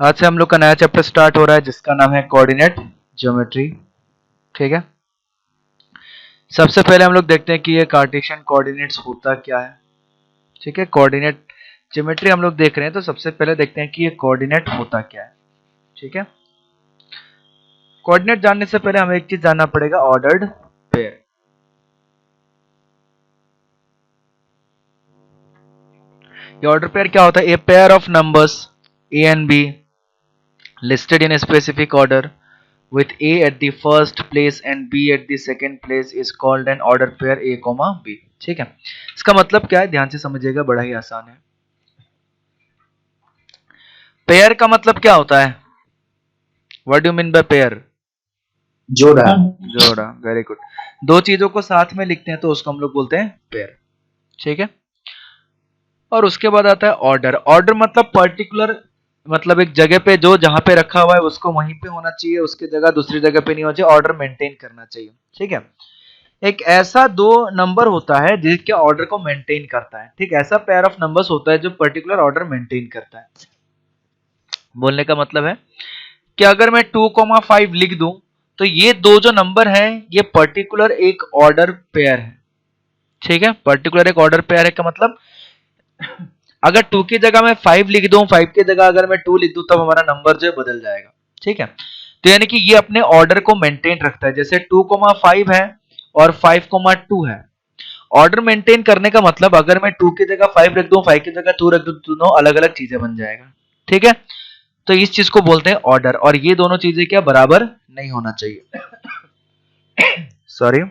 आज से हम लोग का नया चैप्टर स्टार्ट हो रहा है जिसका नाम है कोऑर्डिनेट ज्योमेट्री। ठीक है, सबसे पहले हम लोग देखते हैं कि ये कार्टेशियन कोऑर्डिनेट्स होता क्या है। ठीक है, कोऑर्डिनेट ज्योमेट्री हम लोग देख रहे हैं तो सबसे पहले देखते हैं कि ये कोऑर्डिनेट होता क्या है। ठीक है, कोऑर्डिनेट जानने से पहले हमें एक चीज जानना पड़ेगा, ऑर्डर्ड पेयर। ये ऑर्डर पेयर क्या होता है? A pair of numbers a and b listed in a specific order with A at the first place and B at the second place is called an order pair A, B। ठीक है, इसका मतलब क्या है ध्यान से समझिएगा, बड़ा ही आसान है। पेयर का मतलब क्या होता है? What do you mean by pair? जोड़ा। जोड़ा, वेरी गुड। दो चीजों को साथ में लिखते हैं तो उसको हम लोग बोलते हैं पेयर। ठीक है, और उसके बाद आता है ऑर्डर। ऑर्डर मतलब पर्टिकुलर, मतलब एक जगह पे जो जहां पे रखा हुआ है उसको वहीं पे होना चाहिए, उसकी जगह दूसरी जगह पे नहीं होना चाहिए, ऑर्डर मेंटेन करना चाहिए। ठीक है, एक ऐसा दो नंबर होता है जिसके ऑर्डर को मेंटेन करता है। ठीक, ऐसा पेयर ऑफ नंबर्स होता है जो पर्टिकुलर ऑर्डर मेंटेन करता है। बोलने का मतलब है कि अगर मैं 2,5 लिख दूं तो ये दो जो नंबर है ये पर्टिकुलर एक ऑर्डर पेयर है। ठीक है, पर्टिकुलर एक ऑर्डर पेयर है का मतलब अगर 2 की जगह मैं 5 लिख दूं, 5 की जगह अगर मैं 2 लिख दूं तब हमारा नंबर जो है बदल जाएगा। ठीक है, तो यानी कि ये अपने ऑर्डर को मेंटेन रखता है। जैसे 2,5 है और 5,2 है। ऑर्डर मेंटेन करने का मतलब अगर मैं 2 की जगह 5 रख दूं, 5 की जगह 2 रख दूं, दोनों अलग अलग चीजें बन जाएगा। ठीक है, तो इस चीज को बोलते हैं ऑर्डर, और ये दोनों चीजें क्या बराबर नहीं होना चाहिए। सॉरी।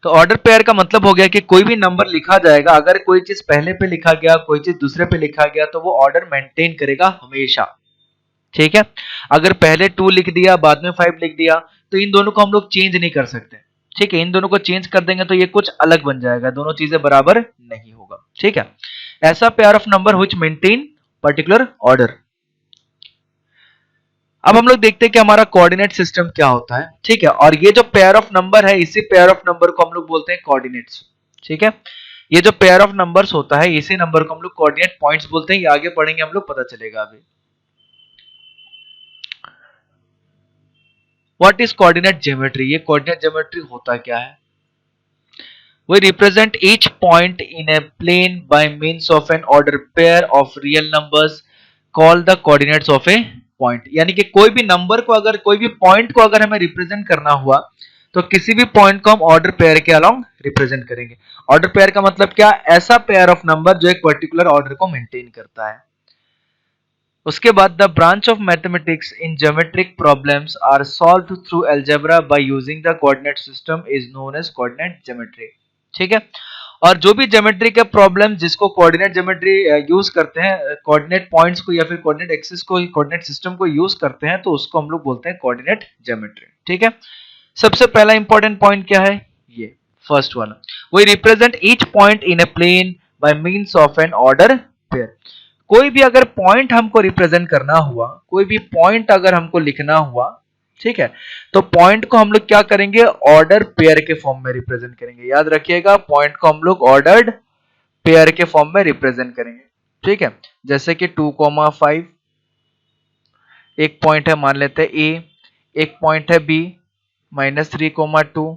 तो ऑर्डर पेयर का मतलब हो गया कि कोई भी नंबर लिखा जाएगा, अगर कोई चीज पहले पे लिखा गया, कोई चीज दूसरे पे लिखा गया तो वो ऑर्डर मेंटेन करेगा हमेशा। ठीक है, अगर पहले 2 लिख दिया बाद में 5 लिख दिया तो इन दोनों को हम लोग चेंज नहीं कर सकते। ठीक है, इन दोनों को चेंज कर देंगे तो ये कुछ अलग बन जाएगा, दोनों चीजें बराबर नहीं होगा। ठीक है, ऐसा pair of number which maintain particular order. अब हम लोग देखते हैं कि हमारा कोऑर्डिनेट सिस्टम क्या होता है। ठीक है, और ये जो पेयर ऑफ नंबर है इसी पेयर ऑफ नंबर को हम लोग बोलते हैं कोऑर्डिनेट्स। ठीक है, ये जो पेयर ऑफ नंबर्स होता है इसी नंबर को हम लोग कोऑर्डिनेट पॉइंट्स बोलते हैं। ये आगे पढ़ेंगे हम लोग, पता चलेगा अभी। What is coordinate geometry? ये कोऑर्डिनेट ज्योमेट्री होता क्या है? We represent each point in a plane by means of an ordered pair of real numbers called the coordinates of a point। यानी कि कोई भी नंबर को अगर, कोई भी पॉइंट को अगर हमें रिप्रेजेंट करना हुआ तो किसी भी पॉइंट को हम ऑर्डर पेयर के अलोंग रिप्रेजेंट करेंगे। ऑर्डर पेयर का मतलब क्या? ऐसा पेयर ऑफ नंबर जो एक पर्टिकुलर ऑर्डर को मेंटेन करता है। उसके बाद the branch of mathematics in geometric problems are solved through algebra by using the coordinate system is known as coordinate geometry. ठीक है, और जो भी ज्योमेट्री के प्रॉब्लम जिसको कोऑर्डिनेट ज्योमेट्री यूज करते हैं, कोऑर्डिनेट पॉइंट्स को या फिर कोऑर्डिनेट एक्सिस को, कोऑर्डिनेट सिस्टम को यूज करते हैं तो उसको हम लोग बोलते हैं कोऑर्डिनेट ज्योमेट्री। ठीक है, सबसे पहला इंपॉर्टेंट पॉइंट क्या है? ये फर्स्ट वाला, we represent each point in a plane by means of an order pair. कोई भी अगर पॉइंट हमको रिप्रेजेंट करना हुआ, कोई भी पॉइंट अगर हमको लिखना हुआ, ठीक है, तो पॉइंट को हम लोग क्या करेंगे? ऑर्डर पेयर के फॉर्म में रिप्रेजेंट करेंगे। याद रखिएगा, पॉइंट को हम लोग ऑर्डर्ड पेयर के फॉर्म में रिप्रेजेंट करेंगे। ठीक है, जैसे कि 2,5 एक पॉइंट है, मान लेते हैं ए, एक पॉइंट है बी -3,2,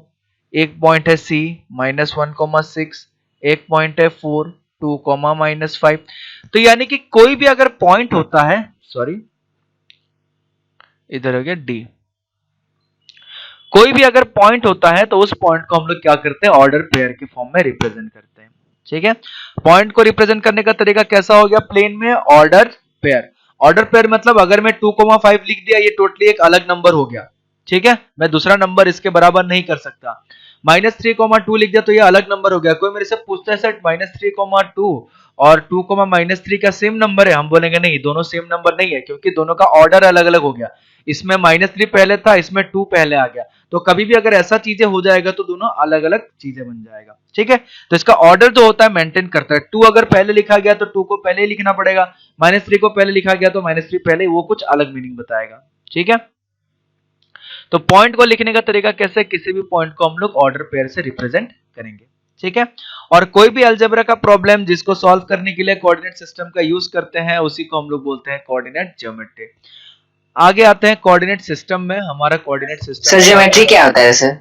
एक पॉइंट है सी -1,6, एक पॉइंट है 4, 2, -5। तो यानी कि कोई भी अगर पॉइंट होता है, सॉरी इधर हो गया डी, कोई भी अगर पॉइंट होता है तो उस पॉइंट को हम लोग क्या करते हैं? ऑर्डर पेयर के फॉर्म में रिप्रेजेंट करते हैं। ठीक है, पॉइंट को रिप्रेजेंट करने का तरीका कैसा हो गया? प्लेन में ऑर्डर पेयर। ऑर्डर पेयर मतलब अगर मैं 2,5 लिख दिया, ये टोटली एक अलग नंबर हो गया। ठीक है, मैं दूसरा नंबर इसके बराबर नहीं कर सकता। -3,2 लिख दिया तो ये अलग नंबर हो गया। कोई मेरे से पूछता है सर -3,2 और 2, -3 का सेम नंबर है? हम बोलेंगे नहीं, दोनों सेम नंबर नहीं है, क्योंकि दोनों का ऑर्डर अलग अलग हो गया। इसमें -3 पहले था, इसमें 2 पहले आ गया। तो कभी भी अगर ऐसा चीजें हो जाएगा तो दोनों अलग अलग चीजें बन जाएगा। ठीक है, तो इसका ऑर्डर जो होता है मेंटेन करता है। 2 अगर पहले लिखा गया तो 2 को पहले ही लिखना पड़ेगा, -3 को पहले लिखा गया तो -3 पहले, वो कुछ अलग मीनिंग बताएगा। ठीक है, तो पॉइंट को लिखने का तरीका कैसे? किसी भी पॉइंट को हम लोग ऑर्डर पेयर से रिप्रेजेंट करेंगे। ठीक है। और कोई भी अलजेब्रा का प्रॉब्लम जिसको सॉल्व करने के लिए कोऑर्डिनेट सिस्टम का यूज करते हैं उसी को हम लोग बोलते हैं कोऑर्डिनेट ज्योमेट्री। आगे आते हैं कोऑर्डिनेट सिस्टम में। हमारा कोऑर्डिनेट सिस्टम सर ज्योमेट्री क्या होता है सर?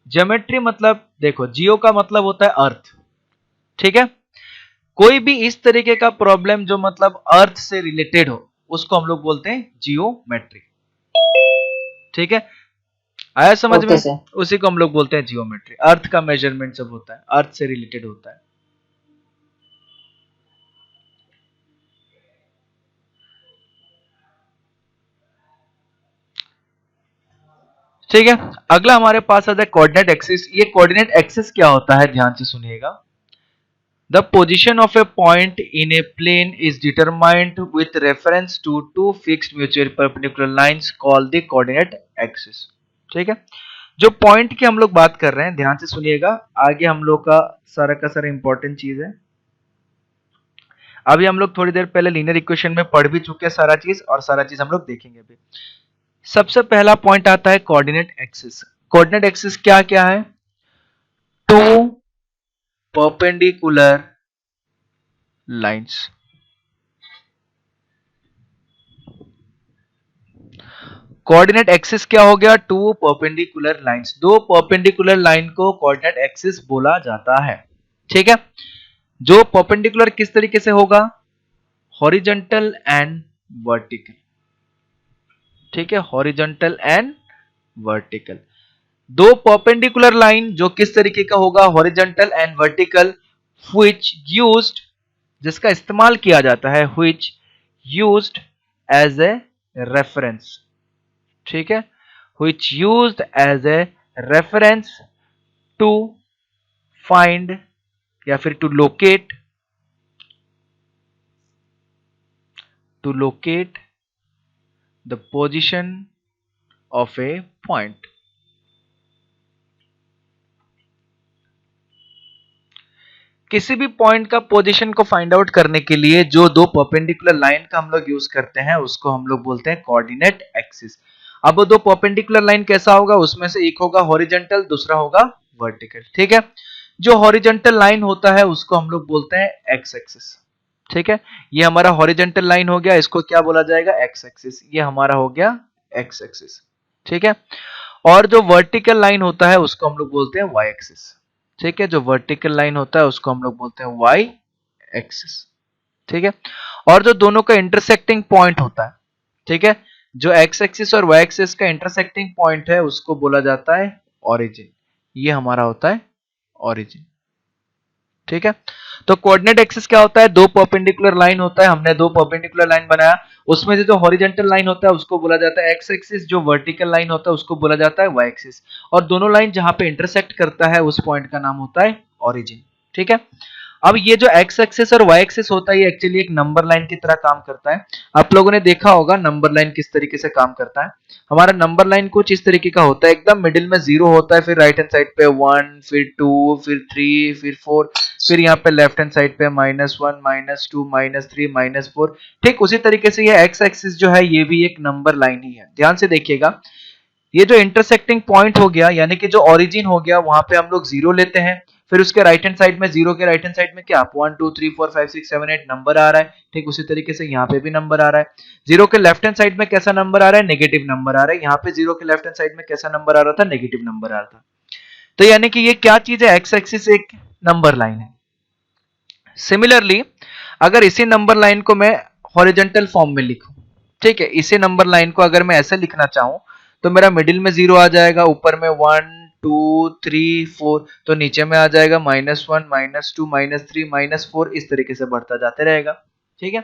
ज्योमेट्री मतलब देखो, जियो का मतलब होता है अर्थ, ठीक है। कोई भी इस तरीके का प्रॉब्लम जो मतलब अर्थ से रिलेटेड हो उसको हम लोग बोलते हैं जियोमेट्री, ठीक है। आया समझ में? Okay sir. उसी को हम लोग बोलते हैं जियोमेट्री। अर्थ का मेजरमेंट जब होता है, अर्थ से रिलेटेड होता है। ठीक है। अगला हमारे पास आता है कोऑर्डिनेट एक्सिस। ये कोऑर्डिनेट एक्सिस क्या होता है, ध्यान से सुनिएगा। The position of a point in a plane is determined with reference to two fixed mutual perpendicular lines called the coordinate axis, ठीक है। जो पॉइंट की हम लोग बात कर रहे हैं, ध्यान से सुनिएगा, आगे हम लोग का सारा इंपॉर्टेंट चीज है। अभी हम लोग थोड़ी देर पहले लीनियर इक्वेशन में पढ़ भी चुके हैं सारा चीज, और सारा चीज हम लोग देखेंगे भी। सबसे पहला पॉइंट आता है कोऑर्डिनेट एक्सिस। कोऑर्डिनेट एक्सिस क्या क्या है? Two perpendicular lines. Coordinate axis क्या हो गया? Two perpendicular lines. दो परपेंडिकुलर लाइन को कोऑर्डिनेट एक्सिस बोला जाता है, ठीक है। जो परपेंडिकुलर किस तरीके से होगा? हॉरिजॉन्टल एंड वर्टिकल, ठीक है, हॉरिजॉन्टल एंड वर्टिकल। दो परपेंडिकुलर लाइन जो किस तरीके का होगा? Horizontal and vertical, which used, जिसका इस्तेमाल किया जाता है, which used as a reference, ठीक है, which used as a reference to find या फिर to locate the position of a point. किसी भी पॉइंट का पोजीशन को फाइंड आउट करने के लिए जो दो परपेंडिकुलर लाइन का हम लोग यूज करते हैं उसको हम लोग बोलते हैं कोऑर्डिनेट एक्सिस। अब वो दो परपेंडिकुलर लाइन कैसा होगा? उसमें से एक होगा हॉरिजॉन्टल, दूसरा होगा वर्टिकल, ठीक है। जो हॉरिजॉन्टल लाइन होता है उसको हम लोग बोलते हैं एक्स एक्सिस, ठीक है। ये हमारा हॉरिजॉन्टल लाइन हो गया, इसको क्या बोला जाएगा? X axis. ये हमारा हो गया एक्स एक्सिस, ठीक है। और जो वर्टिकल लाइन होता है उसको हम लोग बोलते हैं वाई एक्सिस, ठीक है। जो वर्टिकल लाइन होता है उसको हम लोग बोलते हैं वाई एक्सिस, ठीक है। और जो दोनों का इंटरसेक्टिंग पॉइंट होता है, ठीक है, जो एक्स एक्सिस और वाई एक्सिस का इंटरसेक्टिंग पॉइंट है उसको बोला जाता है ओरिजिन। ये हमारा होता है ओरिजिन, ठीक है। तो कोऑर्डिनेट एक्सिस क्या होता है? दो परपेंडिकुलर लाइन होता है, हमने दो परपेंडिकुलर लाइन बनाया, उसमें से जो हॉरिजॉन्टल लाइन होता है उसको बोला जाता है एक्स एक्सिस, जो वर्टिकल लाइन होता है उसको बोला जाता है वाई एक्सिस, और दोनों लाइन जहां पे इंटरसेक्ट करता है उस पॉइंट का नाम होता है ओरिजिन, ठीक है। अब ये जो एक्स एक्सिस और वाई एक्सिस होता है ये एक्चुअली एक नंबर लाइन की तरह काम करता है। आप लोगों ने देखा होगा नंबर लाइन किस तरीके से काम करता है। हमारा नंबर लाइन कुछ इस तरीके का होता है, एकदम मिडिल में जीरो होता है, फिर राइट हैंड साइड पे 1, फिर 2, फिर 3, फिर 4, फिर यहाँ पे लेफ्ट हैंड साइड पे -1, -2, -3, -4। ठीक उसी तरीके से ये एक्स एक्सिस जो है ये भी एक नंबर लाइन ही है। ध्यान से देखिएगा, ये जो इंटरसेक्टिंग पॉइंट हो गया यानी कि जो ओरिजिन हो गया वहां पे हम लोग जीरो लेते हैं, फिर उसके राइट हैंड साइड में, जीरो के राइट हैंड साइड में क्या 1 2 3 4 5 6 7 8 नंबर आ रहा है। ठीक उसी तरीके से यहाँ पे भी नंबर आ रहा है। जीरो के लेफ्ट हैंड साइड में कैसा नंबर आ रहा है? नेगेटिव नंबर आ रहा है। यहाँ पे जीरो के लेफ्ट हैंड साइड में कैसा नंबर आ रहा था? नेगेटिव नंबर आ रहा था। तो यानी कि ये क्या चीज है? एक्स एक्सिस एक नंबर लाइन है। सिमिलरली अगर इसी नंबर लाइन को मैं हॉरिजॉन्टल फॉर्म में लिखूं, ठीक है, इसी नंबर लाइन को अगर मैं ऐसे लिखना चाहूं तो मेरा मिडिल में जीरो आ जाएगा, ऊपर में 1 2 3 4, तो नीचे में आ जाएगा -1 -2 -3 -4, इस तरीके से बढ़ता जाते रहेगा, ठीक है।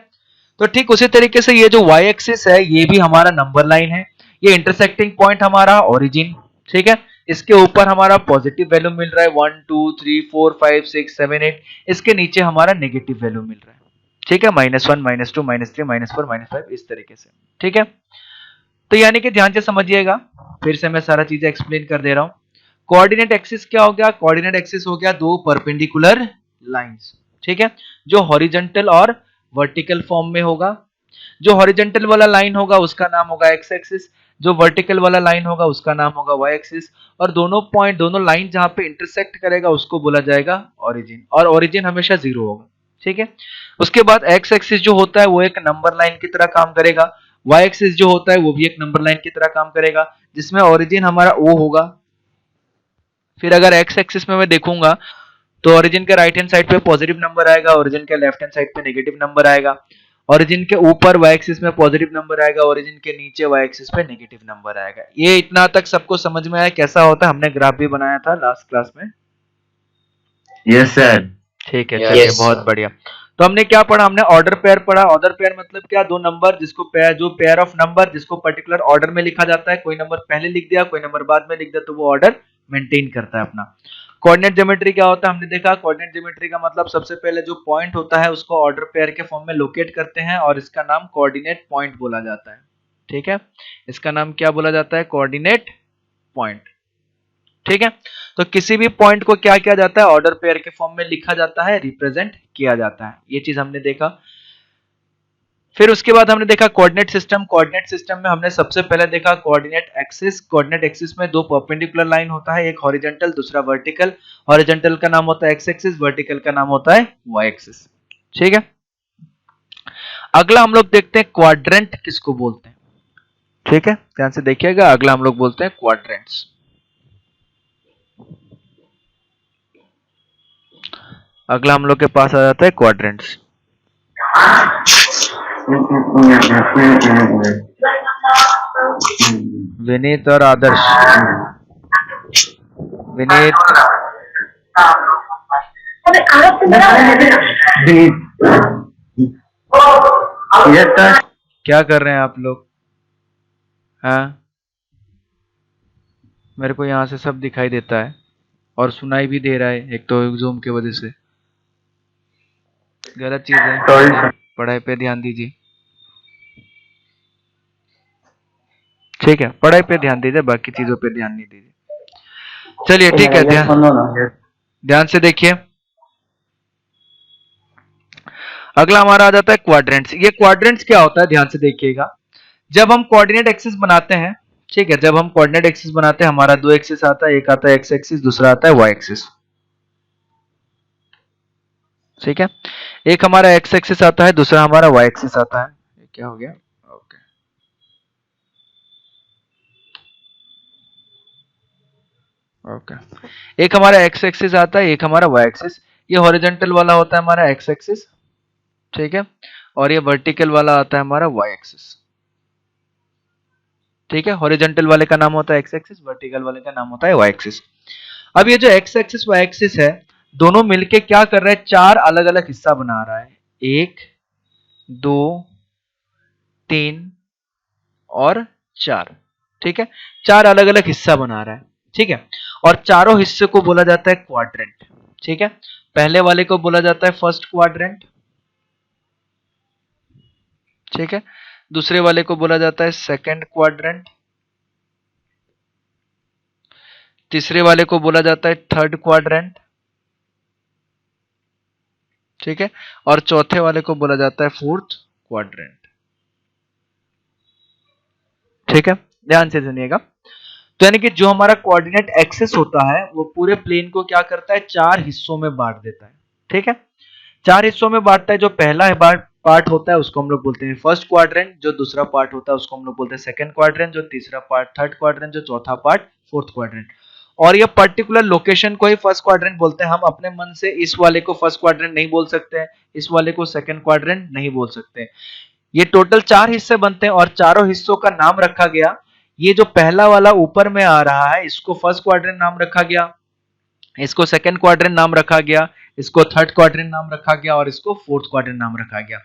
तो ठीक उसी तरीके से ये जो y एक्सिस है ये भी हमारा नंबर लाइन है। ये इंटरसेक्टिंग पॉइंट हमारा ओरिजिन, ठीक है। इसके ऊपर हमारा पॉजिटिव वैल्यू मिल रहा है 1 2 3 4 5 6 7 8, इसके नीचे हमारा नेगेटिव वैल्यू मिल रहा है, ठीक है, -1 -2 -3 -4 -5, इस तरीके से, ठीक है। तो यानी कि ध्यान से समझिएगा, फिर से मैं सारा चीजें एक्सप्लेन कर दे रहा हूं। कोऑर्डिनेट एक्सिस क्या हो गया? कोऑर्डिनेट एक्सिस हो गया दो परपेंडिकुलर लाइंस, ठीक है, जो हॉरिजॉन्टल और वर्टिकल फॉर्म में होगा। जो हॉरिजॉन्टल वाला लाइन होगा उसका नाम होगा एक्स एक्सिस, जो वर्टिकल वाला लाइन होगा उसका नाम होगा वाई एक्सिस, और दोनों लाइन जहां पे इंटरसेक्ट करेगा उसको बोला जाएगा ओरिजिन, और ओरिजिन हमेशा 0 होगा। ठीक है। उसके बाद एक्स एक्सिस जो होता है वो एक नंबर लाइन की तरह काम करेगा, वाई एक्सिस जो होता है वो भी एक नंबर लाइन की तरह काम करेगा, जिसमें ओरिजिन हमारा ओ होगा। फिर अगर एक्स एक्सिस में मैं देखूंगा तो ओरिजिन के राइट हैंड साइड पे पॉजिटिव नंबर आएगा, ओरिजिन के लेफ्ट हैंड साइड पे नेगेटिव नंबर आएगा, ओरिजिन के ऊपर वाई एक्सिस में पॉजिटिव नंबर आएगा, ओरिजिन के नीचे वाई एक्सिस पे नेगेटिव नंबर आएगा। ये इतना तक सबको समझ में आया कैसा होता है? हमने ग्राफ भी बनाया था लास्ट क्लास में। Yes sir. ठीक है, Yes, चलिए sir. बहुत बढ़िया। तो हमने क्या पढ़ा? हमने ऑर्डर पेयर पढ़ा। ऑर्डर पेयर मतलब क्या? दो नंबर जिसको पेयर ऑफ नंबर जिसको पर्टिकुलर ऑर्डर में लिखा जाता है, कोई नंबर पहले लिख दिया कोई नंबर बाद में लिख दिया तो वो ऑर्डर मेंटेन करता है अपना। कोऑर्डिनेट ज्योमेट्री क्या होता है? हमने देखा कोऑर्डिनेट ज्योमेट्री का मतलब सबसे पहले जो पॉइंट होता है उसको ऑर्डर पेयर के फॉर्म में लोकेट करते हैं और इसका नाम कोऑर्डिनेट पॉइंट बोला जाता है। ठीक है, इसका नाम क्या बोला जाता है? Coordinate point. ठीक है, तो किसी भी पॉइंट को क्या किया जाता है? ऑर्डर पेयर के फॉर्म में लिखा जाता है, रिप्रेजेंट किया जाता है। ये चीज हमने देखा। फिर उसके बाद हमने देखा कोऑर्डिनेट सिस्टम। कोऑर्डिनेट सिस्टम में हमने सबसे पहले देखा कोऑर्डिनेट एक्सिस। कोऑर्डिनेट एक्सिस में दो परपेंडिकुलर लाइन होता है, एक हॉरिजॉन्टल दूसरा वर्टिकल। हॉरिजॉन्टल का नाम होता है एक्स एक्सिस, वर्टिकल का नाम होता है वाई एक्सिस। ठीक है, अगला हम लोग देखते हैं क्वाड्रेंट किसको बोलते हैं। ठीक है, ध्यान से देखिएगा, अगला हम लोग बोलते हैं क्वाड्रेंट्स। अगला हम लोग के पास आ जाता है क्वाड्रेंट्स। विनीत और आदर्श। विनीत, क्या कर रहे हैं आप लोग? हाँ, मेरे को यहाँ से सब दिखाई देता है और सुनाई भी दे रहा है, एक तो जूम की वजह से। गलत चीज है, पढ़ाई पे ध्यान दीजिए। ठीक है, पढ़ाई पे ध्यान दीजिए, बाकी चीजों पे ध्यान नहीं दीजिए। चलिए ठीक है, ध्यान से देखिए। अगला हमारा आ जाता है क्वाड्रेंट्स। ये क्वाड्रेंट्स क्या होता है? ध्यान से देखिएगा। जब हम कोऑर्डिनेट एक्सिस बनाते हैं, ठीक है, जब हम कोऑर्डिनेट एक्सिस बनाते हैं हमारा दो एक्सिस आता है, एक आता है एक्स एक्सिस दूसरा आता है वाई एक्सिस। ठीक है, एक हमारा एक्स एक्सिस आता है दूसरा हमारा वाई एक्सिस आता है। ये क्या हो गया? ओके, ओके, एक हमारा एक्स एक्सिस आता है एक हमारा वाई एक्सिस। ये हॉरिजॉन्टल वाला होता है हमारा एक्स एक्सिस, ठीक है, और ये वर्टिकल वाला आता है हमारा वाई एक्सिस। ठीक है, हॉरिजॉन्टल वाले का नाम होता है एक्स एक्सिस, वर्टिकल वाले का नाम होता है वाई एक्सिस। अब ये जो एक्स एक्सिस वाई एक्सिस है, दोनों मिलके क्या कर रहे हैं? चार अलग अलग हिस्सा बना रहा है, एक दो तीन और चार। ठीक है, चार अलग अलग हिस्सा बना रहा है। ठीक है, और चारों हिस्से को बोला जाता है क्वाड्रेंट। ठीक है, पहले वाले को बोला जाता है फर्स्ट क्वाड्रेंट। ठीक है, दूसरे वाले को बोला जाता है सेकंड क्वाड्रेंट, तीसरे वाले को बोला जाता है थर्ड क्वाड्रेंट। ठीक है, और चौथे वाले को बोला जाता है फोर्थ क्वाड्रेंट। ठीक है, ध्यान से सुनिएगा। तो यानी कि जो हमारा कोऑर्डिनेट एक्सिस होता है वो पूरे प्लेन को क्या करता है? चार हिस्सों में बांट देता है। ठीक है, चार हिस्सों में बांटता है। जो पहला पार्ट होता है उसको हम लोग बोलते हैं फर्स्ट क्वाड्रेंट, जो दूसरा पार्ट होता है उसको हम लोग बोलते हैं सेकंड क्वाड्रेंट, जो तीसरा पार्ट थर्ड क्वाड्रेंट, जो चौथा पार्ट फोर्थ क्वाड्रेंट। और ये पर्टिकुलर लोकेशन को ही फर्स्ट क्वाड्रेंट बोलते हैं। हम अपने मन से इस वाले को फर्स्ट क्वाड्रेंट नहीं बोल सकते हैं, इस वाले को सेकंड क्वाड्रेंट नहीं बोल सकते। ये टोटल चार हिस्से बनते हैं और चारों हिस्सों का नाम रखा गया। ये जो पहला वाला ऊपर में आ रहा है इसको फर्स्ट क्वाड्रेंट नाम रखा गया, इसको सेकंड क्वाड्रेंट नाम रखा गया, इसको थर्ड क्वाड्रेंट नाम रखा गया और इसको फोर्थ क्वाड्रेंट नाम रखा गया।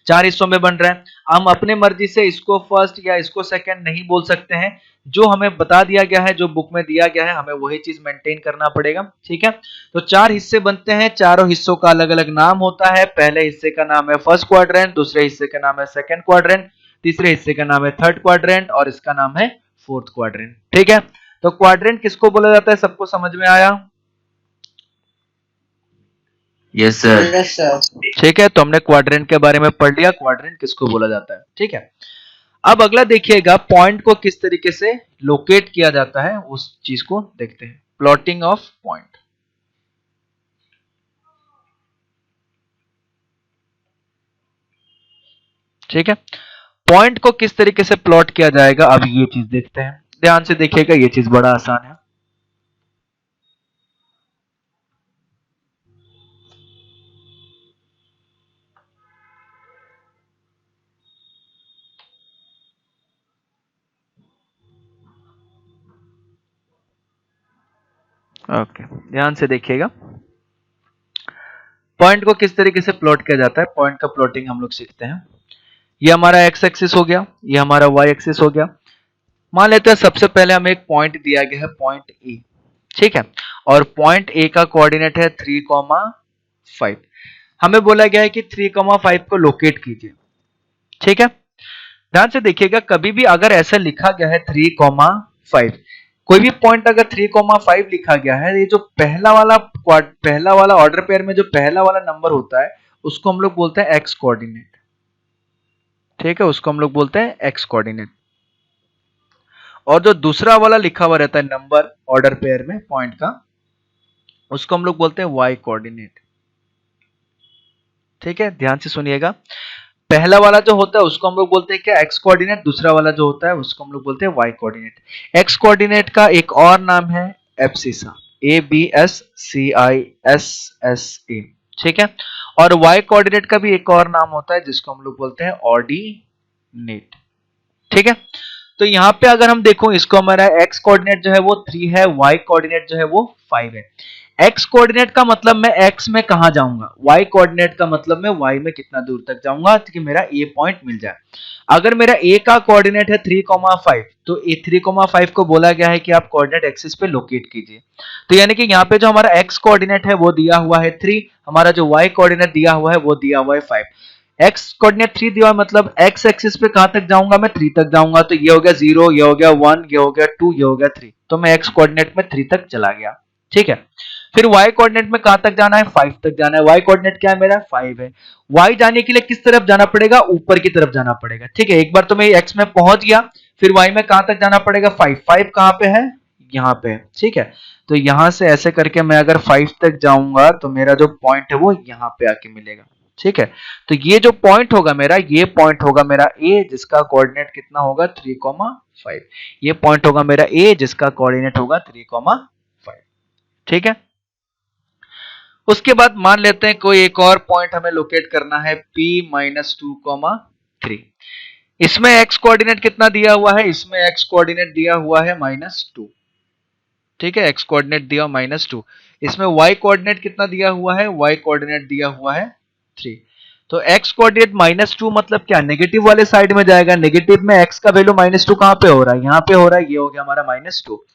चार हिस्सों में बन रहा है। हम अपने मर्जी से इसको फर्स्ट या इसको सेकंड नहीं बोल सकते हैं। जो हमें बता दिया गया है, जो बुक में दिया गया है, हमें वही चीज मेंटेन करना पड़ेगा। ठीक है, तो चार हिस्से बनते हैं, चारों हिस्सों का अलग अलग नाम होता है। पहले हिस्से का नाम है फर्स्ट क्वाड्रेंट, दूसरे हिस्से का नाम है सेकंड क्वाड्रेंट, तीसरे हिस्से का नाम है थर्ड क्वाड्रेंट और इसका नाम है फोर्थ क्वाड्रेंट। ठीक है, तो क्वाड्रेंट किसको बोला जाता है? सबको समझ में आया? Yes sir. ठीक है, तो हमने क्वाड्रेंट के बारे में पढ़ लिया, क्वाड्रेंट किसको बोला जाता है। ठीक है, अब अगला देखिएगा पॉइंट को किस तरीके से लोकेट किया जाता है, उस चीज को देखते हैं। Plotting of point. ठीक है, पॉइंट को किस तरीके से प्लॉट किया जाएगा, अब ये चीज देखते हैं। ध्यान से देखिएगा, ये चीज बड़ा आसान है। ओके, ध्यान से देखिएगा पॉइंट को किस तरीके से प्लॉट किया जाता है। पॉइंट का प्लॉटिंग हम लोग सीखते हैं। ये हमारा एक्स एक्सिस हो गया, ये हमारा वाई एक्सिस हो गया। मान लेते हैं सबसे पहले हमें एक पॉइंट दिया गया है, पॉइंट ए। ठीक है, और पॉइंट ए का कोऑर्डिनेट है 3,5। हमें बोला गया है कि 3,5 को लोकेट कीजिए। ठीक है, ध्यान से देखिएगा, कभी भी अगर ऐसा लिखा गया है 3,5, कोई भी पॉइंट अगर 3,5 लिखा गया है, ये जो पहला वाला ऑर्डर पेयर में जो पहला वाला नंबर होता है उसको हम लोग बोलते हैं एक्स कोऑर्डिनेट। ठीक है, उसको हम लोग बोलते हैं एक्स कोऑर्डिनेट। और जो दूसरा वाला लिखा हुआ रहता है नंबर ऑर्डर पेयर में पॉइंट का, उसको हम लोग बोलते हैं वाई कोऑर्डिनेट। ठीक है, ध्यान से सुनिएगा, पहला वाला जो होता है उसको हम लोग बोलते हैं क्या, एक्स कोऑर्डिनेट। दूसरा वाला जो होता है उसको हम लोग बोलते हैं वाई कोऑर्डिनेट। एक्स कोऑर्डिनेट का एक और नाम है एब्सिसा, ABSCISSA। ठीक है, और वाई कोऑर्डिनेट का भी एक और नाम होता है जिसको हम लोग बोलते हैं ऑर्डिनेट। ठीक है, तो यहाँ पे अगर हम देखो, इसको हमारा एक्स कोऑर्डिनेट जो है वो 3 है, वाई कोऑर्डिनेट जो है वो 5 है। एक्स कोऑर्डिनेट का मतलब मैं एक्स में कहां जाऊंगा, वाई कोऑर्डिनेट का मतलब मैं वाई में कितना दूर तक जाऊंगा कि मेरा ए पॉइंट मिल जाए। अगर मेरा ए का कोऑर्डिनेट है 3,5, तो ए 3,5 को बोला गया है कि आप कोऑर्डिनेट एक्सिस पे लोकेट कीजिए। तो यानी कि यहाँ पे जो हमारा एक्स कोऑर्डिनेट है वो दिया हुआ है 3, हमारा जो वाई कोऑर्डिनेट दिया हुआ है वो दिया हुआ है 5। एक्स कोऑर्डिनेट 3 दिया, मतलब एक्स एक्सिस पे कहां तक जाऊंगा, मैं 3 तक जाऊंगा। तो ये हो गया 0, ये हो गया 1, ये हो गया 2, ये हो गया 3। तो मैं एक्स कोऑर्डिनेट में 3 तक चला गया। ठीक है, फिर वाई कोऑर्डिनेट में कहां तक जाना है, 5 तक जाना है। वाई कोऑर्डिनेट क्या है मेरा, 5 है। वाई जाने के लिए किस तरफ जाना पड़ेगा, ऊपर की तरफ जाना पड़ेगा। ठीक है, एक बार तो मैं एक्स में पहुंच गया, फिर वाई में कहां तक जाना पड़ेगा, 5। 5 कहां पे है, यहाँ पे है। ठीक है, तो यहां से ऐसे करके मैं अगर 5 तक जाऊंगा तो मेरा जो पॉइंट है वो यहाँ पे आके मिलेगा। ठीक है, तो ये जो पॉइंट होगा मेरा, ये पॉइंट होगा मेरा ए जिसका कोऑर्डिनेट कितना होगा 3,5। ये पॉइंट होगा मेरा ए जिसका कोऑर्डिनेट होगा 3,5। ठीक है, उसके बाद मान लेते हैं कोई एक और पॉइंट हमें लोकेट करना है P-2,3। इसमें एक्स कोऑर्डिनेट कितना दिया हुआ है, इसमें एक्स कोऑर्डिनेट दिया हुआ है -2। ठीक है, एक्स कोऑर्डिनेट दिया -2। इसमें वाई कोऑर्डिनेट कितना दिया हुआ है, वाई कोऑर्डिनेट दिया हुआ है 3। तो एक्स कोऑर्डिनेट -2 मतलब क्या, नेगेटिव वाले साइड में जाएगा। नेगेटिव में एक्स का वैल्यू -2 कहां पे हो रहा है, यहाँ पे हो रहा है, ये हो गया हमारा -2।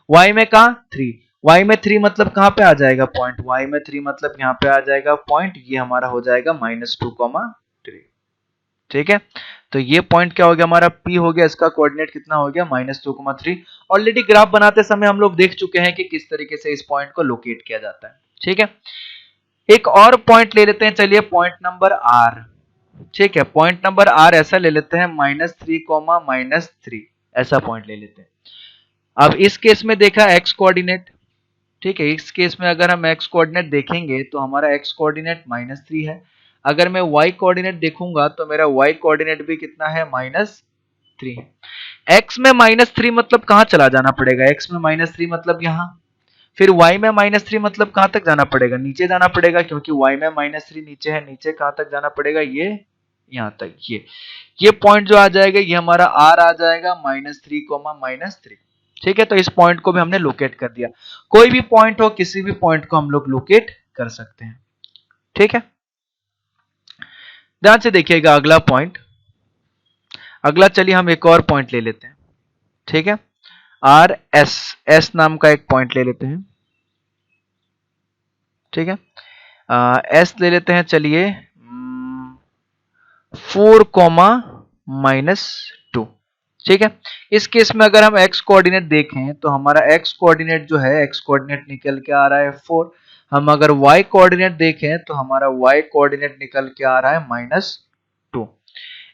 वाई में कहा 3, वाई में 3 मतलब कहां पे आ जाएगा पॉइंट, वाई में 3 मतलब यहाँ पे आ जाएगा पॉइंट, ये हमारा हो जाएगा -2,3। ठीक है, तो ये पॉइंट क्या हो गया हमारा, P हो गया, इसका कोऑर्डिनेट कितना हो गया -2,3। ऑलरेडी ग्राफ बनाते समय हम लोग देख चुके हैं कि किस तरीके से इस पॉइंट को लोकेट किया जाता है। ठीक है, एक और पॉइंट ले लेते हैं, चलिए पॉइंट नंबर R। ठीक है, पॉइंट नंबर R ऐसा ले लेते हैं -3, ऐसा पॉइंट ले लेते हैं। अब इस केस में देखा एक्स कोऑर्डिनेट। ठीक है, इस केस में अगर हम एक्स कोऑर्डिनेट देखेंगे तो हमारा एक्स कोऑर्डिनेट -3 है। अगर मैं वाई कोऑर्डिनेट देखूंगा तो मेरा वाई कोऑर्डिनेट भी कितना है, -3 है। एक्स में -3 मतलब कहां चला जाना पड़ेगा, एक्स में -3 मतलब यहाँ। फिर y में -3 मतलब कहां तक जाना पड़ेगा, नीचे जाना पड़ेगा, क्योंकि y में -3 नीचे है। नीचे कहां तक जाना पड़ेगा, ये यहां तक। ये पॉइंट जो आ जाएगा ये हमारा R आ जाएगा -3, ठीक है, तो इस पॉइंट को भी हमने लोकेट कर दिया। कोई भी पॉइंट हो, किसी भी पॉइंट को हम लोग लोकेट कर सकते हैं। ठीक है, ध्यान से देखिएगा अगला पॉइंट। अगला चलिए हम एक और पॉइंट ले लेते हैं। ठीक है, एस नाम का एक पॉइंट ले लेते हैं। ठीक है, एस ले लेते हैं, चलिए 4,-2। ठीक है, इस केस में अगर हम एक्स कोऑर्डिनेट देखें तो हमारा एक्स कोऑर्डिनेट जो है, एक्स कोऑर्डिनेट निकल के आ रहा है 4। हम अगर वाई कोऑर्डिनेट देखें तो हमारा वाई कोऑर्डिनेट निकल के आ रहा है -2।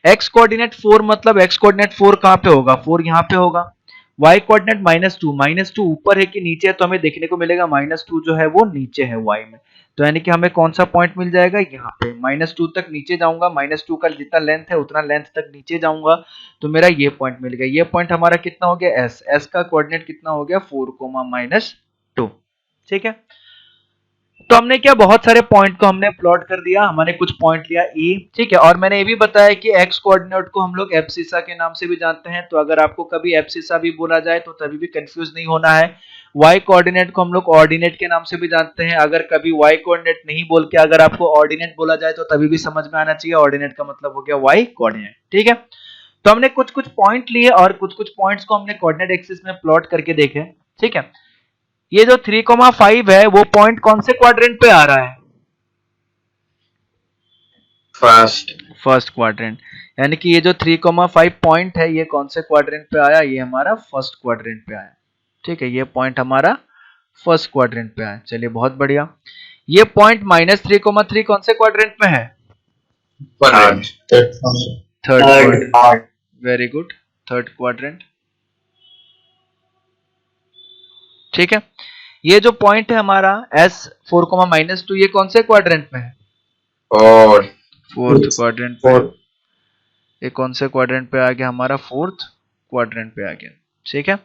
एक्स कोऑर्डिनेट 4 मतलब एक्स कोऑर्डिनेट 4 कहां पे होगा, 4 यहां पे होगा। वाई कोऑर्डिनेट -2 ऊपर है कि नीचे है, तो हमें देखने को मिलेगा -2 जो है वो नीचे है वाई में। तो यानी कि हमें कौन सा पॉइंट मिल जाएगा, यहाँ पे -2 तक नीचे जाऊंगा, -2 का जितना लेंथ है उतना लेंथ तक नीचे जाऊंगा, तो मेरा ये पॉइंट मिल गया। ये पॉइंट हमारा कितना हो गया, एस, एस का कोऑर्डिनेट कितना हो गया 4, -2। ठीक है, तो हमने क्या बहुत सारे पॉइंट को हमने प्लॉट कर दिया, हमने कुछ पॉइंट लिया ई, ठीक है। और मैंने ये भी बताया कि एक्स कोऑर्डिनेट को हम लोग एब्सिसा के नाम से भी जानते हैं, तो अगर आपको कभी एब्सिसा भी बोला जाए तो तभी भी कंफ्यूज नहीं होना है। वाई कोऑर्डिनेट को हम लोग ऑर्डिनेट के नाम से भी जानते हैं, अगर कभी वाई कोऑर्डिनेट नहीं बोल के अगर आपको ऑर्डिनेट बोला जाए तो तभी भी समझ में आना चाहिए, ऑर्डिनेट का मतलब हो गया वाई कोऑर्डिनेट। ठीक है, तो हमने कुछ कुछ पॉइंट लिए और कुछ कुछ पॉइंट्स को हमने कोऑर्डिनेट एक्सिस में प्लॉट करके देखे। ठीक है, ये जो 3,5 है वो पॉइंट कौन से क्वाड्रेंट पे आ रहा है, फर्स्ट क्वाड्रेंट। यानी कि ये जो 3,5 पॉइंट है ये कौन से क्वाड्रेंट पे आया, ये हमारा फर्स्ट क्वाड्रेंट पे आया। ठीक है, ये पॉइंट हमारा फर्स्ट क्वाड्रेंट पे आया। चलिए बहुत बढ़िया। ये पॉइंट -3,3 कौन से क्वाड्रेंट में है, third quadrant. Very good, third quadrant. ठीक है, ये जो पॉइंट है हमारा S4, -2 ये कौन से क्वाड्रेंट में है, फोर्थ क्वाड्रेंट पे। ये कौन से क्वाड्रेंट पे आ गया, हमारा फोर्थ क्वाड्रेंट पे आ गया। ठीक है,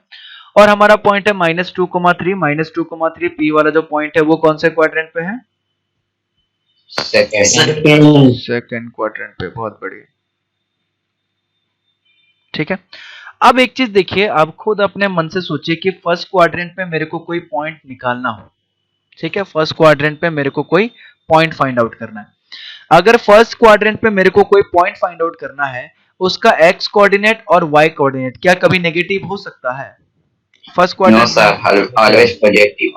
और हमारा पॉइंट है -2,3 P वाला जो पॉइंट है वो कौन से क्वाड्रेंट पे है, सेकंड क्वाड्रेंट पे। बहुत बढ़िया। ठीक है, अब एक चीज देखिए, आप खुद अपने मन से सोचिए कि फर्स्ट क्वाड्रेंट पे मेरे को कोई पॉइंट निकालना हो। ठीक है, फर्स्ट क्वाड्रेंट पे मेरे को कोई पॉइंट फाइंड आउट करना है। अगर फर्स्ट क्वाड्रेंट पे मेरे को कोई पॉइंट फाइंड आउट करना है, उसका एक्स कोऑर्डिनेट और वाई कोऑर्डिनेट क्या कभी नेगेटिव हो सकता है, फर्स्ट क्वाड्रेंट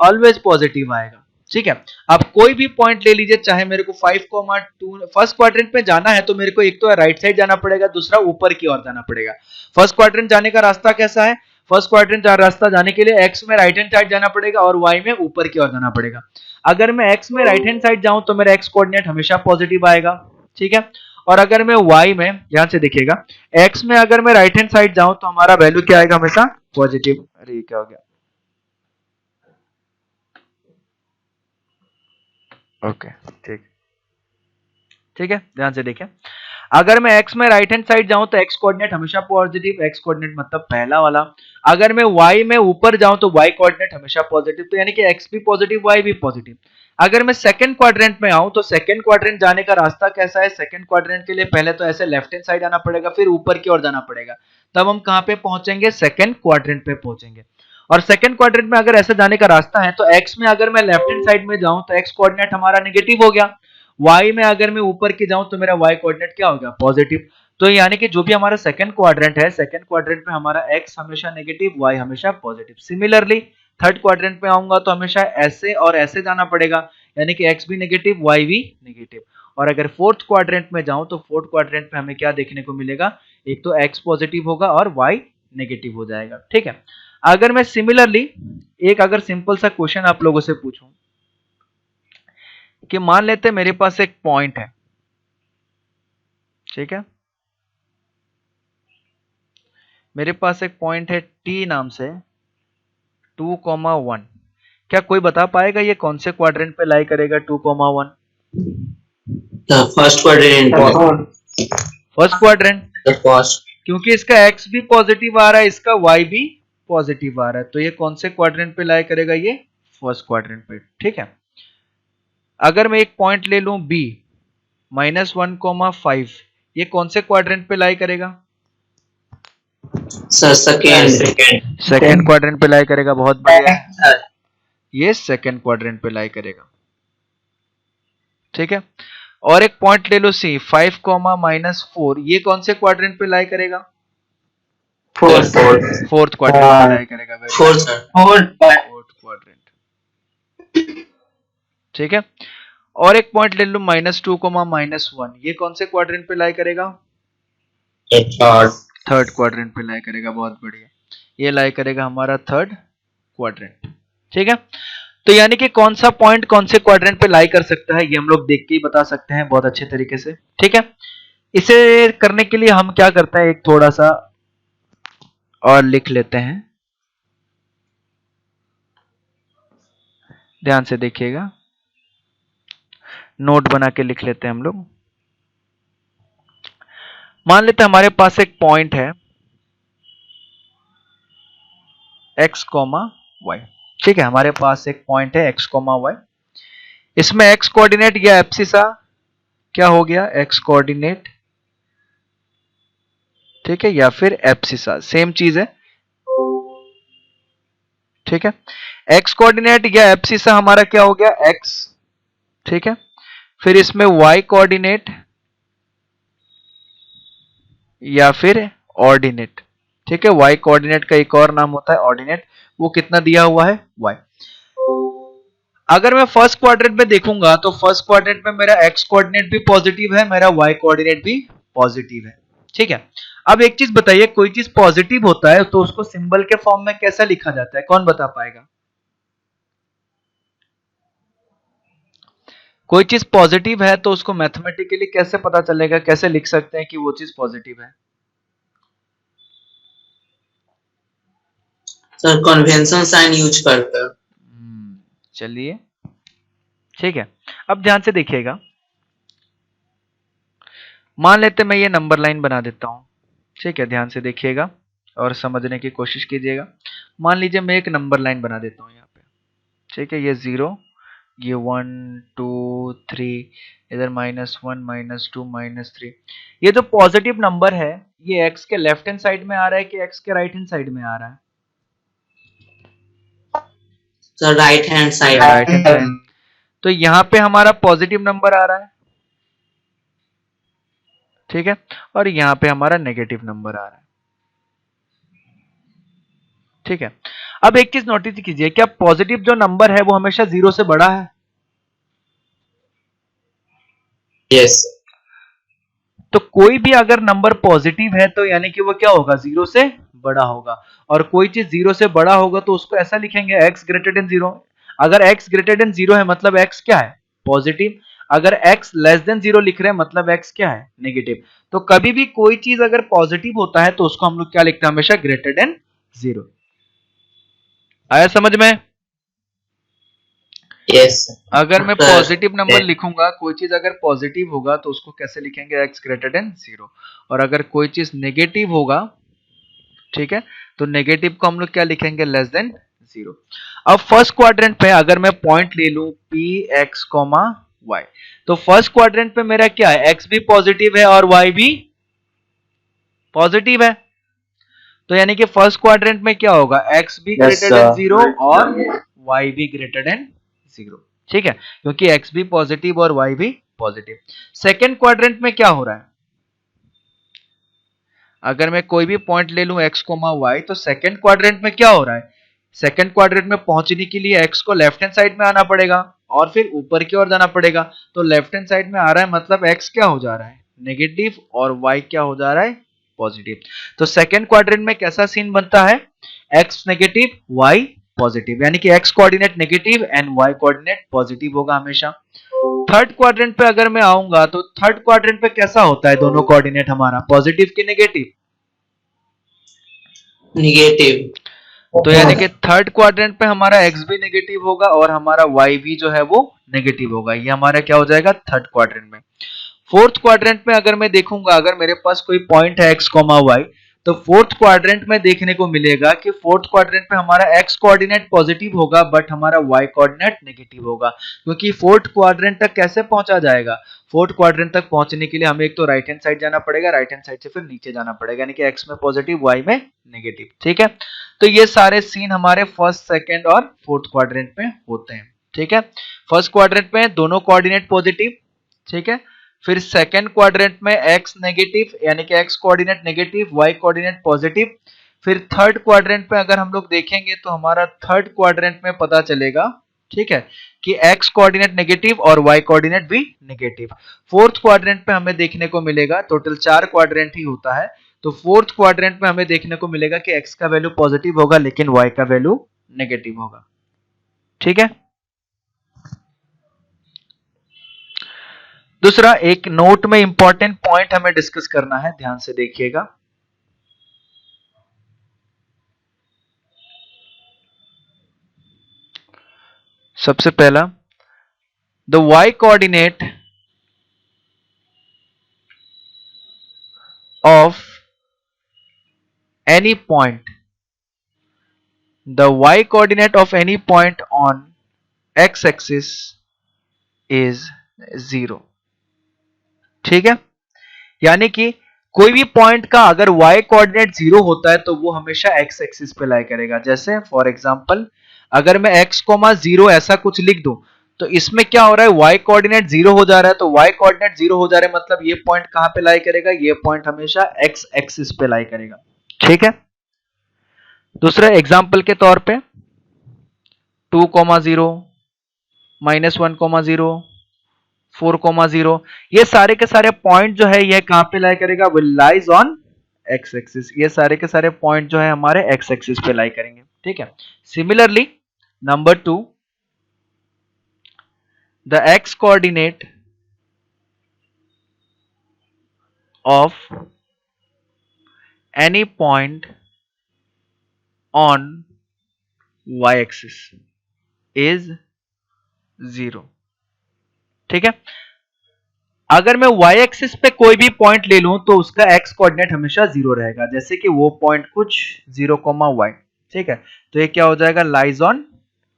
ऑलवेज पॉजिटिव आएगा। ठीक है, आप कोई भी पॉइंट ले लीजिए, चाहे मेरे को 5,2 फर्स्ट क्वाड्रेंट में जाना है तो मेरे को एक तो राइट साइड जाना पड़ेगा, दूसरा ऊपर की ओर जाना पड़ेगा। फर्स्ट क्वाड्रेंट जाने का रास्ता कैसा है, फर्स्ट क्वाड्रेंट रास्ता जाने के लिए एक्स में राइट हैंड साइड जाना पड़ेगा और वाई में ऊपर की ओर जाना पड़ेगा। अगर मैं एक्स में राइट हैंड साइड जाऊं तो मेरा एक्स कोऑर्डिनेट हमेशा पॉजिटिव आएगा। ठीक है, और अगर मैं वाई में, ध्यान से देखिएगा, एक्स में अगर मैं राइट हैंड साइड जाऊं तो हमारा वैल्यू क्या आएगा, हमेशा पॉजिटिव। अरे ये क्या हो गया, ओके ठीक, ठीक है, ध्यान से देखिए, अगर मैं x में राइट हैंड साइड जाऊं तो x कोऑर्डिनेट हमेशा पॉजिटिव, x कोऑर्डिनेट मतलब पहला वाला। अगर मैं y में ऊपर जाऊं तो y कोऑर्डिनेट हमेशा पॉजिटिव, तो यानी कि x भी पॉजिटिव y भी पॉजिटिव। अगर मैं सेकंड क्वाड्रेंट में आऊं तो सेकंड क्वाड्रेंट जाने का रास्ता कैसा है, सेकंड क्वाड्रेंट के लिए पहले तो ऐसे लेफ्ट हैंड साइड आना पड़ेगा, फिर ऊपर की ओर जाना पड़ेगा, तब हम कहां पे पहुंचेंगे, सेकंड क्वाड्रेंट पे पहुंचेंगे। और सेकंड क्वाड्रेंट में अगर ऐसे जाने का रास्ता है तो x में अगर मैं लेफ्ट हैंड साइड में जाऊं तो x कोऑर्डिनेट हमारा नेगेटिव हो गया, y में अगर मैं ऊपर की जाऊं तो मेरा y कोऑर्डिनेट क्या हो गया, पॉजिटिव। तो यानी कि जो भी हमारा सेकंड क्वाड्रेंट है, सेकंड क्वाड्रेंट में हमारा x हमेशा नेगेटिव, y हमेशा पॉजिटिव। सिमिलरली थर्ड क्वाड्रेंट में आऊंगा तो हमेशा ऐसे और ऐसे जाना पड़ेगा, यानी कि x भी नेगेटिव, y भी नेगेटिव। और अगर फोर्थ क्वाड्रेंट में जाऊं तो फोर्थ क्वाड्रेंट में हमें क्या देखने को मिलेगा, एक तो x पॉजिटिव होगा और y नेगेटिव हो जाएगा। ठीक है, अगर मैं सिमिलरली एक अगर सिंपल सा क्वेश्चन आप लोगों से पूछूं कि मान लेते मेरे पास एक पॉइंट है, ठीक है, मेरे पास एक पॉइंट है T नाम से 2,1। क्या कोई बता पाएगा ये कौन से क्वाड्रेंट पे लाई करेगा 2,1? First quadrant. फर्स्ट क्वाड्रेंट, क्योंकि इसका x भी पॉजिटिव आ रहा है, इसका y भी पॉजिटिव आ रहा है, तो ये कौन से क्वाड्रेंट पे लाई करेगा, ये फर्स्ट क्वाड्रेंट पे। ठीक है, अगर मैं एक पॉइंट ले लूं B -1,5, ये कौन से क्वाड्रेंट पे लाई करेगा, सेकंड क्वाड्रेंट पे लाई करेगा। बहुत बढ़िया, ये सेकंड क्वाड्रेंट पे लाई करेगा। ठीक है, और एक पॉइंट ले लो C 5,-4, ये कौन से क्वाड्रेंट पे लाई करेगा, फोर्थ क्वाड्रेंट पे लाई करेगा। Fourth quadrant. ठीक है, और एक पॉइंट ले लो -2,-1, ये कौन से क्वाड्रेंट पे लाई करेगा, थर्ड क्वाड्रेंट पे लाई करेगा। बहुत बढ़िया, ये लाई करेगा हमारा थर्ड क्वाड्रेंट। ठीक है, तो यानी कि कौन सा पॉइंट कौन से क्वाड्रेंट पे लाई कर सकता है ये हम लोग देख के ही बता सकते हैं बहुत अच्छे तरीके से। ठीक है, इसे करने के लिए हम क्या करते हैं, एक थोड़ा सा और लिख लेते हैं, ध्यान से देखिएगा, नोट बना के लिख लेते हैं हम लोग। मान लेते हैं हमारे पास एक पॉइंट है x, y। ठीक है, हमारे पास एक पॉइंट है x, y। इसमें x कोऑर्डिनेट या एब्सिसा क्या हो गया, x कोऑर्डिनेट, ठीक है, या फिर एब्सिसा, सेम चीज है। ठीक है, x कोऑर्डिनेट या एब्सिसा हमारा क्या हो गया, x। ठीक है, फिर इसमें y कोऑर्डिनेट या फिर ऑर्डिनेट। ठीक है, y कोऑर्डिनेट का एक और नाम होता है ऑर्डिनेट, वो कितना दिया हुआ है, y। अगर मैं फर्स्ट क्वाड्रेंट में देखूंगा तो फर्स्ट क्वाड्रेंट में मेरा x कोऑर्डिनेट भी पॉजिटिव है, मेरा y कोऑर्डिनेट भी पॉजिटिव है। ठीक है, अब एक चीज बताइए, कोई चीज पॉजिटिव होता है तो उसको सिंबल के फॉर्म में कैसा लिखा जाता है, कौन बता पाएगा? कोई चीज पॉजिटिव है तो उसको मैथमेटिकली कैसे पता चलेगा, कैसे लिख सकते हैं कि वो चीज पॉजिटिव है? सर कन्वेंशन साइन यूज करकर। चलिए, ठीक है, अब ध्यान से देखिएगा, मान लेते मैं ये नंबर लाइन बना देता हूं। ठीक है, ध्यान से देखिएगा और समझने की कोशिश कीजिएगा। मान लीजिए मैं एक नंबर लाइन बना देता हूं यहाँ पे। ठीक है, ये 0, ये 1 2 3, इधर -1 -2 -3। ये जो पॉजिटिव नंबर है ये एक्स के लेफ्ट हैंड साइड में आ रहा है कि एक्स के राइट हैंड साइड में आ रहा है? Sir right hand side. Right hand side. तो यहाँ पे हमारा पॉजिटिव नंबर आ रहा है, ठीक है, और यहाँ पे हमारा नेगेटिव नंबर आ रहा है। ठीक है, अब एक चीज नोटिस कीजिए, क्या पॉजिटिव जो नंबर है वो हमेशा 0 से बड़ा है? यस। तो कोई भी अगर नंबर पॉजिटिव है तो यानी कि वो क्या होगा, 0 से बड़ा होगा। और कोई चीज 0 से बड़ा होगा तो उसको ऐसा लिखेंगे x ग्रेटर देन 0। अगर x ग्रेटर देन 0 है मतलब x क्या है, पॉजिटिव। अगर x लेस देन 0 लिख रहे हैं मतलब x क्या है, नेगेटिव। तो कभी भी कोई चीज अगर पॉजिटिव होता है तो उसको हम लोग क्या लिखते हैं, हमेशा ग्रेटर देन 0। आया समझ में? यस। अगर मैं पॉजिटिव नंबर लिखूंगा, कोई चीज अगर पॉजिटिव होगा तो उसको कैसे लिखेंगे, x ग्रेटर देन 0। और अगर कोई चीज नेगेटिव होगा, ठीक है, तो नेगेटिव को हम लोग क्या लिखेंगे, लेस देन 0। अब फर्स्ट क्वाड्रेंट पे अगर मैं पॉइंट ले लूं p x, y, तो फर्स्ट क्वाड्रेंट पे मेरा क्या है, x भी पॉजिटिव है और y भी पॉजिटिव है। तो यानी कि फर्स्ट क्वाड्रेंट में क्या होगा, x भी ग्रेटर देन 0 और y भी ग्रेटर देन 0। ठीक है, क्योंकि x भी पॉजिटिव और y भी पॉजिटिव। सेकेंड क्वाड्रेंट में क्या हो रहा है, अगर मैं कोई भी पॉइंट ले लूं x, y, तो सेकेंड क्वाड्रेंट में क्या हो रहा है, सेकेंड क्वाड्रेंट में पहुंचने के लिए x को लेफ्ट हैंड साइड में आना पड़ेगा और फिर ऊपर की ओर जाना पड़ेगा। तो लेफ्ट हैंड साइड में आ रहा है मतलब x क्या हो जा रहा है, नेगेटिव, और y क्या हो जा रहा है, पॉजिटिव। तो सेकेंड क्वाड्रेंट में कैसा सीन बनता है, x नेगेटिव y पॉजिटिव, यानी कि x coordinate negative and y coordinate positive होगा हमेशा। थर्ड क्वाड्रेंट पे अगर मैं आऊंगा तो थर्ड क्वाड्रेंट पे कैसा होता है, दोनों कोऑर्डिनेट हमारा पॉजिटिव की नेगेटिव, निगेटिव। तो यानी कि थर्ड क्वाड्रेंट पे हमारा x भी नेगेटिव होगा और हमारा y भी जो है वो नेगेटिव होगा। ये हमारा क्या हो जाएगा, थर्ड क्वाड्रेंट में। फोर्थ क्वाड्रेंट में अगर मैं देखूंगा, अगर मेरे पास कोई पॉइंट है x, y, तो फोर्थ क्वाड्रेंट में देखने को मिलेगा कि फोर्थ क्वाड्रेंट पे हमारा x कोऑर्डिनेट पॉजिटिव होगा बट हमारा y कोऑर्डिनेट नेगेटिव होगा। क्योंकि फोर्थ क्वाड्रेंट तक कैसे पहुंचा जाएगा, फोर्थ क्वाड्रेंट तक पहुंचने के लिए हमें एक तो राइट हैंड साइड जाना पड़ेगा, राइट हैंड साइड से फिर नीचे जाना पड़ेगा, यानी कि x में पॉजिटिव y में नेगेटिव। ठीक है, तो ये सारे सीन हमारे फर्स्ट, सेकेंड और फोर्थ क्वाड्रेंट में होते हैं। ठीक है, फर्स्ट क्वाड्रेंट में दोनों कोऑर्डिनेट पॉजिटिव, ठीक है, फिर सेकेंड क्वाड्रेंट में x नेगेटिव यानी कि x coordinate negative, y coordinate positive. फिर थर्ड क्वाड्रेंट पे अगर हम लोग देखेंगे तो हमारा थर्ड क्वाड्रेंट में पता चलेगा, ठीक है, कि x कोऑर्डिनेट नेगेटिव और y कोऑर्डिनेट भी नेगेटिव। फोर्थ क्वाड्रेंट पे हमें देखने को मिलेगा, टोटल 4 क्वाड्रेंट ही होता है, तो फोर्थ क्वाड्रेंट में हमें देखने को मिलेगा कि x का वैल्यू पॉजिटिव होगा लेकिन y का वैल्यू नेगेटिव होगा। ठीक है, दूसरा, एक नोट में इंपॉर्टेंट पॉइंट हमें डिस्कस करना है, ध्यान से देखिएगा। सबसे पहला, the y coordinate of any point, the y coordinate of any point on x axis is 0। ठीक है, यानी कि कोई भी पॉइंट का अगर y कोऑर्डिनेट 0 होता है तो वो हमेशा x एक्सिस पे लाई करेगा। जैसे फॉर एग्जांपल, अगर मैं x, 0 ऐसा कुछ लिख दूं तो इसमें क्या हो रहा है, y कोऑर्डिनेट 0 हो जा रहा है, तो y कोऑर्डिनेट 0 हो जा रहा है मतलब ये पॉइंट कहां पे लाई करेगा, ये पॉइंट हमेशा x एक्सिस पे लाई करेगा। ठीक है, दूसरा एग्जांपल के तौर पे 2, 0, -1, 0, 4, 0, ये सारे के सारे पॉइंट जो है ये कहां पे लाई करेगा, will lies on x axis. ये सारे के सारे पॉइंट जो है हमारे x एक्सिस पे लाई करेंगे। ठीक है, similarly number 2, the x coordinate of any point on y axis is 0। ठीक है, अगर मैं y एक्सिस पे कोई भी पॉइंट ले लूं तो उसका x कोऑर्डिनेट हमेशा 0 रहेगा। जैसे कि वो पॉइंट कुछ 0, y। ठीक है, तो ये क्या हो जाएगा, lies on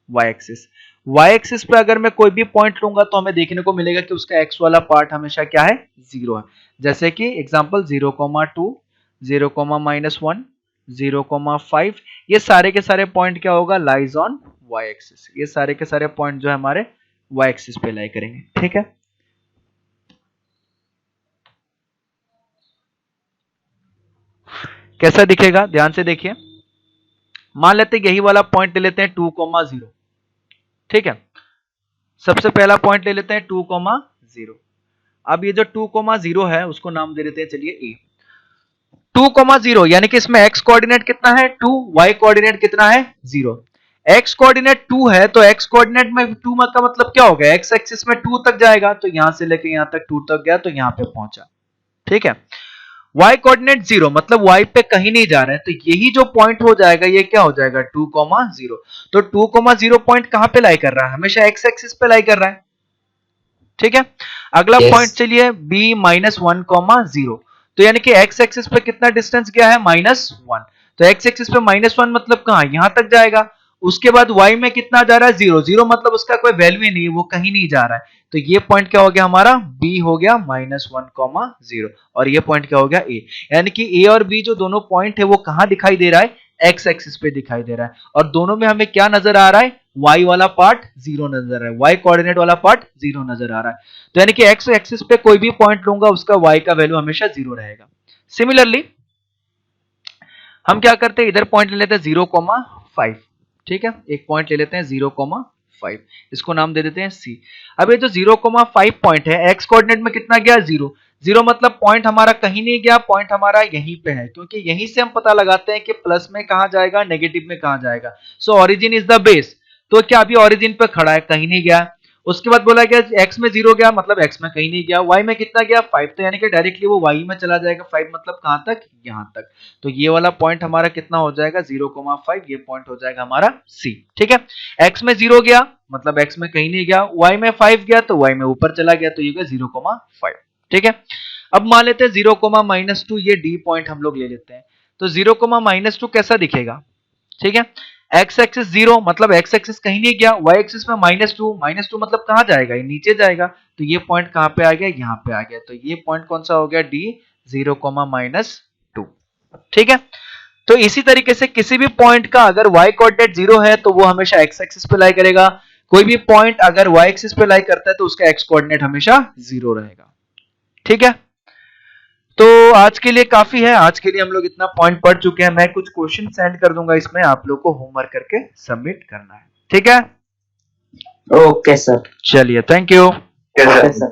y axis. y axis पे अगर मैं कोई भी पॉइंट लूंगा तो हमें देखने को मिलेगा कि उसका x वाला पार्ट हमेशा क्या है, 0 है। जैसे कि एग्जांपल 0, 2, 0, -1, 0, 5, ये सारे के सारे पॉइंट क्या होगा, लाइज ऑन y एक्सिस। ये सारे के सारे पॉइंट जो है हमारे y एक्सिस पे लाई करेंगे। ठीक है, कैसा दिखेगा, ध्यान से देखिए। मान लेते हैं यही वाला पॉइंट ले लेते हैं 2, 0। ठीक है, सबसे पहला पॉइंट ले लेते हैं 2, 0। अब ये जो 2, 0 है उसको नाम दे देते हैं चलिए a। 2, 0 यानी कि इसमें x कोऑर्डिनेट कितना है 2, y कोऑर्डिनेट कितना है 0। x कोऑर्डिनेट 2 है तो x कोऑर्डिनेट में 2 का मतलब क्या हो गया, x एक्सिस में 2 तक जाएगा, तो यहां से लेके यहां तक 2 तक गया तो यहां पे पहुंचा। ठीक है, y कोऑर्डिनेट 0 मतलब y पे कहीं नहीं जा रहा है, तो यही जो पॉइंट हो जाएगा ये क्या हो जाएगा 2, 0। तो 2, 0 पॉइंट कहां पे लाई कर रहा है, हमेशा x एक्सिस पे लाई कर रहा है। ठीक है, अगला Yes. पॉइंट चलिए b, -1, 0। तो यानी कि x एक्सिस पे कितना डिस्टेंस गया है, -1। तो x एक्सिस पे -1 मतलब कहां, यहां तक जाएगा। उसके बाद y में कितना जा रहा है, 0, 0 मतलब उसका कोई वैल्यू ही नहीं है, वो कहीं नहीं जा रहा है। तो ये पॉइंट क्या हो गया हमारा, b हो गया -1, 0, और ये पॉइंट क्या हो गया a। यानी कि a और b जो दोनों पॉइंट है वो कहां दिखाई दे रहा है, x एक्सिस पे दिखाई दे रहा है, और दोनों में हमें क्या नजर आ रहा है, y वाला पार्ट 0 नजर आ रहा है, y कोऑर्डिनेट वाला पार्ट 0 नजर आ रहा है। तो यानी कि x एक्सिस पे कोई भी पॉइंट लूंगा उसका y का वैल्यू हमेशा 0 रहेगा। सिमिलरली हम क्या करते हैं, इधर पॉइंट ले लेते हैं 0, 5। ठीक है, एक पॉइंट ले लेते हैं 0, 5, इसको नाम दे देते हैं c। अब ये जो 0, 5 पॉइंट है, x कोऑर्डिनेट में कितना गया, 0, 0 मतलब पॉइंट हमारा कहीं नहीं गया, पॉइंट हमारा यहीं पे है, क्योंकि यहीं से हम पता लगाते हैं कि प्लस में कहां जाएगा, नेगेटिव में कहां जाएगा। So origin is the base, तो क्या अभी ओरिजिन पे खड़ा है, कहीं नहीं गया। उसके बाद बोला गया x में 0 गया मतलब x में कहीं नहीं गया, y में कितना गया 5, तो यानी कि डायरेक्टली वो y में चला जाएगा। 5 मतलब कहां तक, यहां तक। तो ये वाला पॉइंट हमारा कितना हो जाएगा 0, 5, ये पॉइंट हो जाएगा हमारा c। ठीक है, x में 0 गया मतलब x में कहीं नहीं गया, y में 5 गया तो y में ऊपर चला गया, तो ये गया 0, 5। ठीक है, अब मान लेते हैं 0, -2, ये d पॉइंट हम लोग ले लेते हैं। तो 0, -2 कैसा दिखेगा, ठीक है, x एक्सिस 0 मतलब x एक्सिस कहीं नहीं गया, y एक्सिस में -2, मतलब कहां जाएगा, ये नीचे जाएगा, तो ये पॉइंट कहां पे आ गया, यहां पे आ गया, तो ये पॉइंट कौन सा हो गया, d, 0, -2। ठीक है, तो इसी तरीके से किसी भी पॉइंट का अगर y कोऑर्डिनेट 0 है तो वो हमेशा x एक्सिस पे लाई करेगा, कोई भी पॉइंट अगर y एक्सिस पे लाई करता है तो उसका x कोऑर्डिनेट हमेशा 0 रहेगा। ठीक है, तो आज के लिए काफी है, आज के लिए हम लोग इतना पॉइंट पढ़ चुके हैं। मैं कुछ क्वेश्चन सेंड कर दूंगा, इसमें आप लोग को होमवर्क करके सबमिट करना है। ठीक है, Okay, sir. चलिए, thank you. Yes, sir. Okay, sir.